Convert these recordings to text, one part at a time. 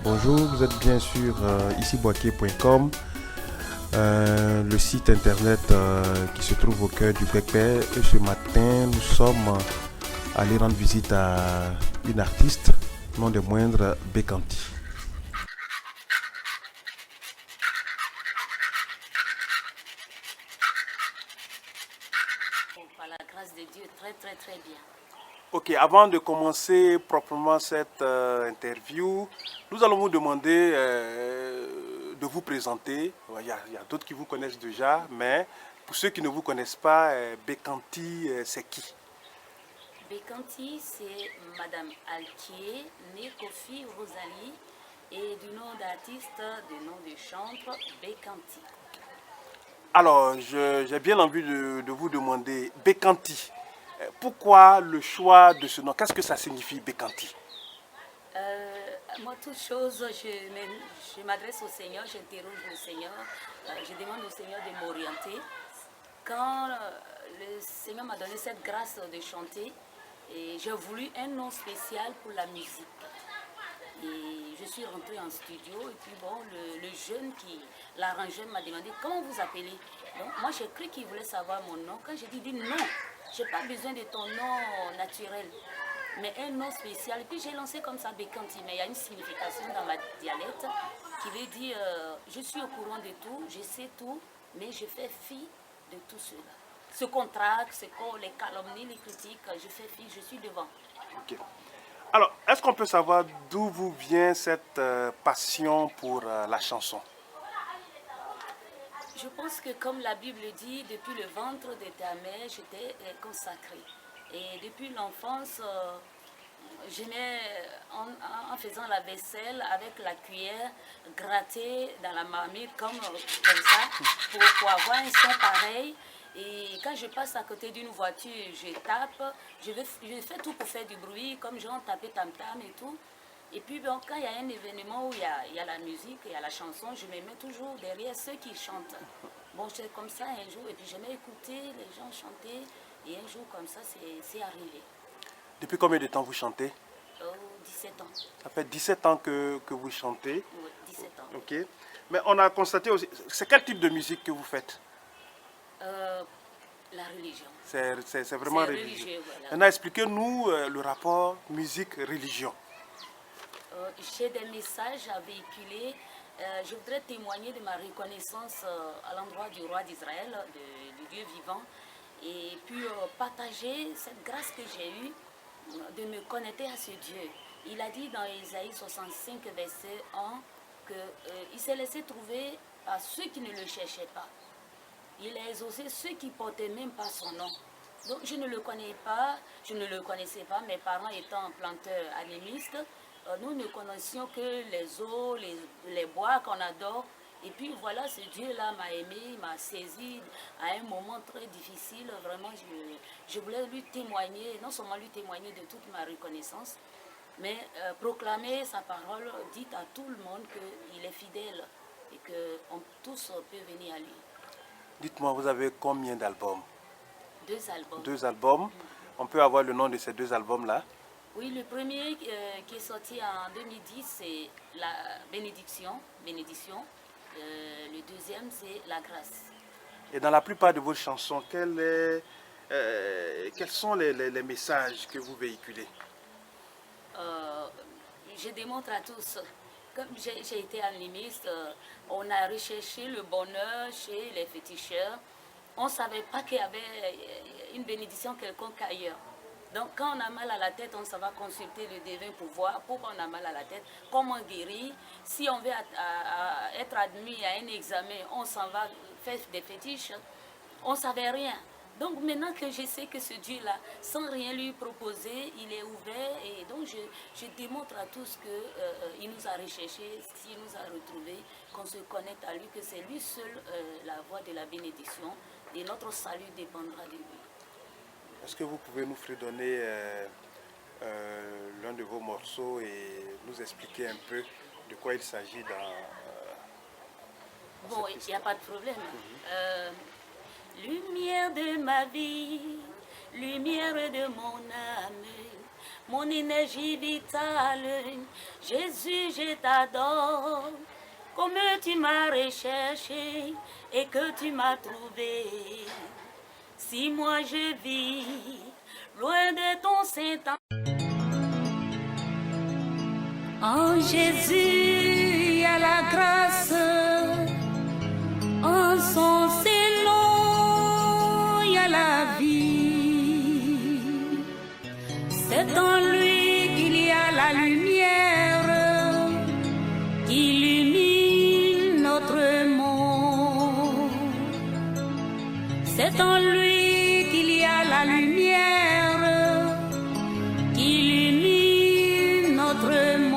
Bonjour, vous êtes bien sur iciboaké.com, le site internet qui se trouve au cœur du Bekbe. Et ce matin, nous sommes allés rendre visite à une artiste, non des moindres, Bekanti. Par la grâce de Dieu, très bien. Ok, avant de commencer proprement cette interview, nous allons vous demander de vous présenter. Il y a d'autres qui vous connaissent déjà, mais pour ceux qui ne vous connaissent pas, Bekanti, c'est qui? Bekanti, c'est Madame Alquier, née Kofi Rosalie, et du nom d'artiste, du nom de chantre, Bekanti. Alors, j'ai bien envie de vous demander, Bekanti, pourquoi le choix de ce nom? Qu'est-ce que ça signifie, Bekanti? Moi, toute chose, je m'adresse au Seigneur, j'interroge le Seigneur, je demande au Seigneur de m'orienter. Quand le Seigneur m'a donné cette grâce de chanter, et j'ai voulu un nom spécial pour la musique. Et je suis rentrée en studio et puis bon, le jeune qui l'arrangeur m'a demandé comment vous appelez. Donc moi j'ai cru qu'il voulait savoir mon nom. Quand j'ai dit non, je n'ai pas besoin de ton nom naturel, mais un nom spécial. Et puis j'ai lancé comme ça Bekanti, mais il y a une signification dans ma dialecte qui veut dire je suis au courant de tout, je sais tout, mais je fais fi de tout cela. Ce qu'on traque, les calomnies, les critiques, je fais fi, je suis devant. Okay. Alors, est-ce qu'on peut savoir d'où vous vient cette passion pour la chanson? Je pense que comme la Bible dit, depuis le ventre de ta mère, j'étais consacrée. Et depuis l'enfance, j'aimais, en faisant la vaisselle avec la cuillère, gratter dans la marmite comme ça, pour avoir un son pareil. Et quand je passe à côté d'une voiture, je tape, je fais tout pour faire du bruit, comme genre taper tam-tam et tout. Et puis bon, quand il y a un événement où il y a la musique, il y a la chanson, je me mets toujours derrière ceux qui chantent. Bon, c'est comme ça un jour, et puis j'aimais écouter les gens chanter, et un jour comme ça, c'est arrivé. Depuis combien de temps vous chantez? 17 ans. Ça fait 17 ans que vous chantez? Oui, 17 ans. Ok. Mais on a constaté aussi, c'est quel type de musique que vous faites? La religion. C'est vraiment religieux. Voilà. Maintenant, expliquez-nous le rapport musique-religion. J'ai des messages à véhiculer. Je voudrais témoigner de ma reconnaissance à l'endroit du roi d'Israël, du Dieu vivant, et puis partager cette grâce que j'ai eue de me connecter à ce Dieu. Il a dit dans Ésaïe 65, verset 1, qu'il s'est laissé trouver par ceux qui ne le cherchaient pas. Il a exaucé ceux qui ne portaient même pas son nom. Donc je ne le connais pas, je ne le connaissais pas, mes parents étant planteurs animistes, nous ne connaissions que les eaux, les bois qu'on adore. Et puis voilà, ce Dieu-là m'a aimé, m'a saisi à un moment très difficile. Vraiment, je voulais lui témoigner, non seulement lui témoigner de toute ma reconnaissance, mais proclamer sa parole, dites à tout le monde qu'il est fidèle et que tous peuvent venir à lui. Dites-moi, vous avez combien d'albums? 2 albums. 2 albums. On peut avoir le nom de ces 2 albums-là? Oui, le premier qui est sorti en 2010, c'est la bénédiction. Le deuxième, c'est la grâce. Et dans la plupart de vos chansons, quels sont les messages que vous véhiculez? Je démontre à tous. Comme j'ai été animiste, on a recherché le bonheur chez les féticheurs. On ne savait pas qu'il y avait une bénédiction quelconque ailleurs. Donc quand on a mal à la tête, on s'en va consulter le divin pour voir pourquoi on a mal à la tête, comment guérir. Si on veut être admis à un examen, on s'en va faire des fétiches. On ne savait rien. Donc maintenant que je sais que ce Dieu-là, sans rien lui proposer, il est ouvert. Et donc je démontre à tous qu'il nous a recherchés, qu'il nous a retrouvés, qu'on se connecte à lui, que c'est lui seul la voie de la bénédiction. Et notre salut dépendra de lui. Est-ce que vous pouvez nous fredonner l'un de vos morceaux et nous expliquer un peu de quoi il s'agit dans bon, il n'y a pas de problème. Lumière de ma vie, lumière de mon âme, mon énergie vitale. Jésus, je t'adore. Comme tu m'as recherché et que tu m'as trouvé. Si moi je vis loin de ton Saint-Ange. En Jésus, il y a la grâce. En son sein, il y a la vie. C'est en lui qu'il y a la lumière qui illumine notre monde. C'est en lui qu'il y a la lumière qui illumine notre monde.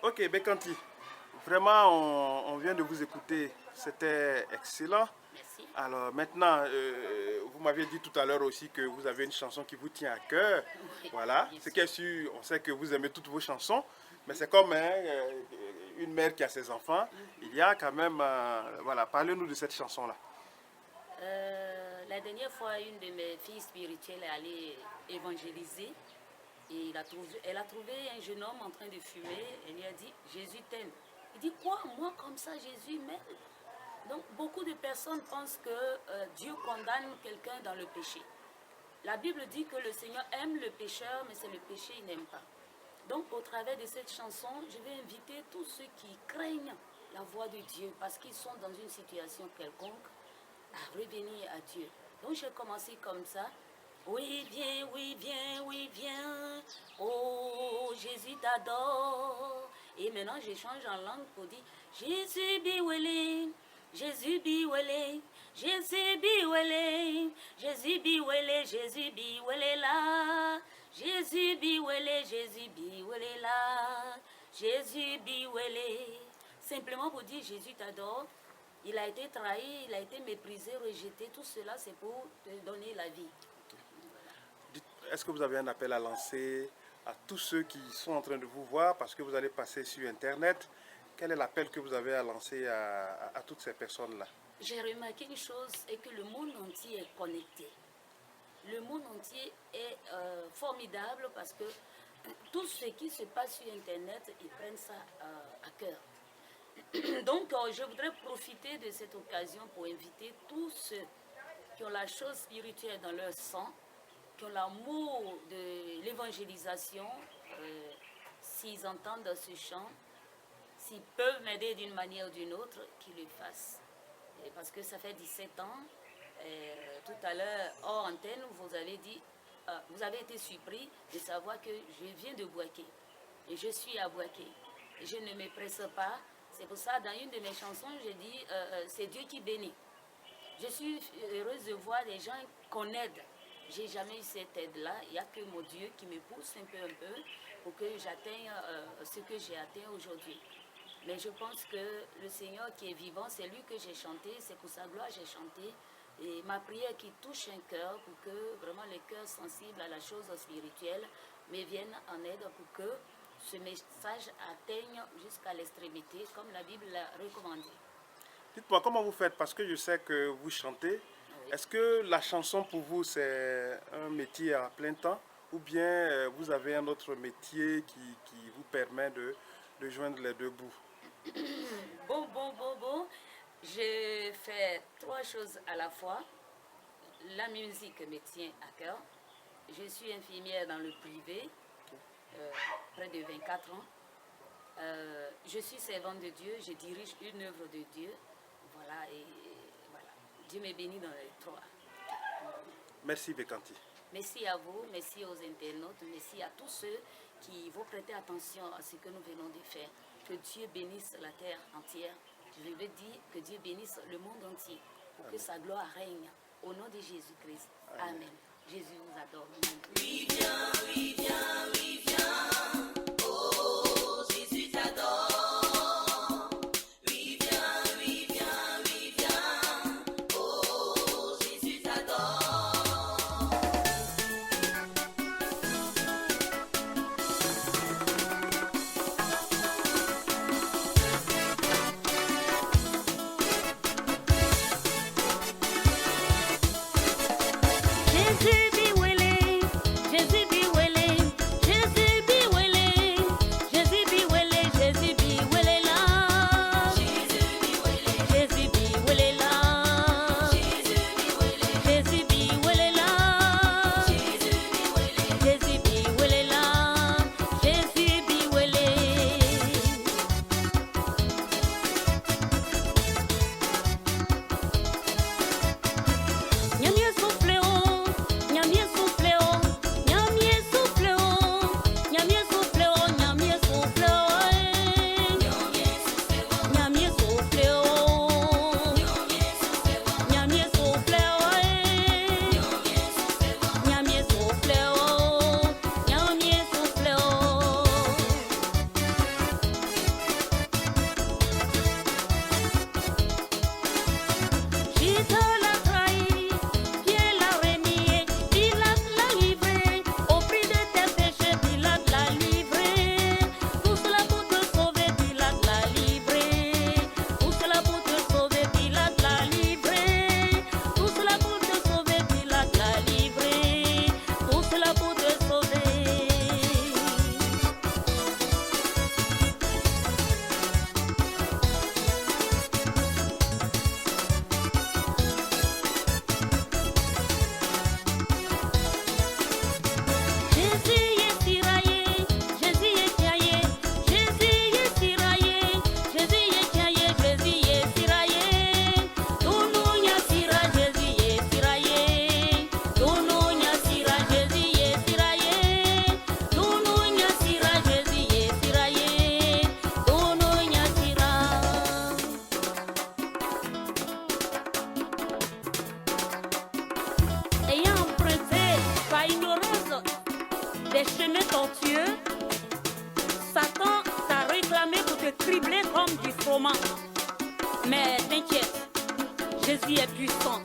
Ok, Bekanti, vraiment on vient de vous écouter, c'était excellent. Merci. Alors maintenant, vous m'aviez dit tout à l'heure aussi que vous avez une chanson qui vous tient à cœur. Oui, Voilà, bien c'est sûr. qu'est sûr, on sait que vous aimez toutes vos chansons, mais c'est comme une mère qui a ses enfants. Il y a quand même, voilà, parlez-nous de cette chanson-là. La dernière fois, une de mes filles spirituelles est allée évangéliser et elle a trouvé un jeune homme en train de fumer. Elle lui a dit, Jésus t'aime. Il dit, quoi, moi comme ça, Jésus m'aime? Donc beaucoup de personnes pensent que Dieu condamne quelqu'un dans le péché. La Bible dit que le Seigneur aime le pécheur, mais c'est le péché qu'il n'aime pas. Donc au travers de cette chanson, je vais inviter tous ceux qui craignent la voix de Dieu parce qu'ils sont dans une situation quelconque à revenir à Dieu. Donc j'ai commencé comme ça. Oui, viens, oui, viens, oui, viens. Oh, Jésus t'adore. Et maintenant, je change en langue pour dire Jésus biwele, Jésus biwele, Jésus biwele, Jésus biwele, Jésus biwele là. Jésus biwele, Jésus biwele là. Jésus biwele. Simplement pour dire Jésus t'adore. Il a été trahi, il a été méprisé, rejeté. Tout cela, c'est pour te donner la vie. Est-ce que vous avez un appel à lancer à tous ceux qui sont en train de vous voir parce que vous allez passer sur Internet? Quel est l'appel que vous avez à lancer à toutes ces personnes-là? J'ai remarqué une chose, c'est que le monde entier est connecté. Le monde entier est formidable parce que tout ce qui se passe sur Internet, ils prennent ça à cœur. Donc, je voudrais profiter de cette occasion pour inviter tous ceux qui ont la chose spirituelle dans leur sang, qui ont l'amour de l'évangélisation, s'ils entendent ce chant, s'ils peuvent m'aider d'une manière ou d'une autre, qu'ils le fassent. Et parce que ça fait 17 ans, tout à l'heure, hors antenne, vous avez dit, vous avez été surpris de savoir que je viens de Bouaké. Et je suis à Bouaké. Et je ne me presse pas. C'est pour ça, dans une de mes chansons, je dis, c'est Dieu qui bénit. Je suis heureuse de voir des gens qu'on aide. J'ai jamais eu cette aide-là. Il n'y a que mon Dieu qui me pousse un peu pour que j'atteigne ce que j'ai atteint aujourd'hui. Mais je pense que le Seigneur qui est vivant, c'est lui que j'ai chanté, c'est pour sa gloire que j'ai chanté. Et ma prière qui touche un cœur pour que vraiment les cœurs sensibles à la chose spirituelle me viennent en aide pour que ce message atteigne jusqu'à l'extrémité, comme la Bible l'a recommandé. Dites-moi, comment vous faites? Parce que je sais que vous chantez. Oui. Est-ce que la chanson pour vous, c'est un métier à plein temps ou bien vous avez un autre métier qui vous permet de joindre les deux bouts? Bon. Je fais 3 choses à la fois. La musique me tient à cœur. Je suis infirmière dans le privé, près de 24 ans. Je suis servante de Dieu, je dirige une œuvre de Dieu. Voilà, et voilà. Dieu me bénit dans les 3. Merci Bekanti. Merci à vous, merci aux internautes, merci à tous ceux qui vont prêter attention à ce que nous venons de faire. Que Dieu bénisse la terre entière. Je veux dire que Dieu bénisse le monde entier pour que sa gloire règne. Au nom de Jésus-Christ. Amen. Jésus vous adore. Oui, viens. Oh, Jésus t'adore. Oui, viens. Oh, Jésus t'adore. Jésus be willing, Jésus be willing, Jésus be willing, Jésus be willing, Jésus be willing là. Jésus be willing là. Jésus be willing là. Jésus be willing là. Jésus be willing. Nyamie souffle oh, nyamie souffle oh, nyamie souffle oh, nyamie souffle oh, nyamie souffle oh, nyamie souffle oh, nyamie souffle oh, nyamie souffle oh, nyamie souffle oh. Jésus l'a trahi, Pierre l'a renié, Pilate l'a livré, au prix de tes péchés, Pilate l'a livré. Tout cela pour te sauver, Pilate l'a livré. Tout cela pour te sauver, Pilate l'a livré. Tout cela pour te sauver, Pilate l'a livré. Tout cela pour te sauver. Jésus est tiraillé, Jésus est tiraillé, Jésus est tiraillé, Jésus est tiraillé, Jésus est tiraillé. Tout nya tira, Jésus est tiraillé. Tout nya tira, Jésus est tiraillé. Tout nya tira, Jésus est tiraillé. Tout nya tira. Ayant emprunté par ignorance des chemins tortueux, Satan t'a réclamé pour te cribler comme du froment. Mais t'inquiète, Jésus est puissant.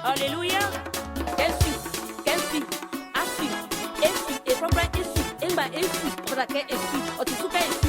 Alléluia. Essu, et propre essu, emba essu, pour laquelle essu, o tu souka essu.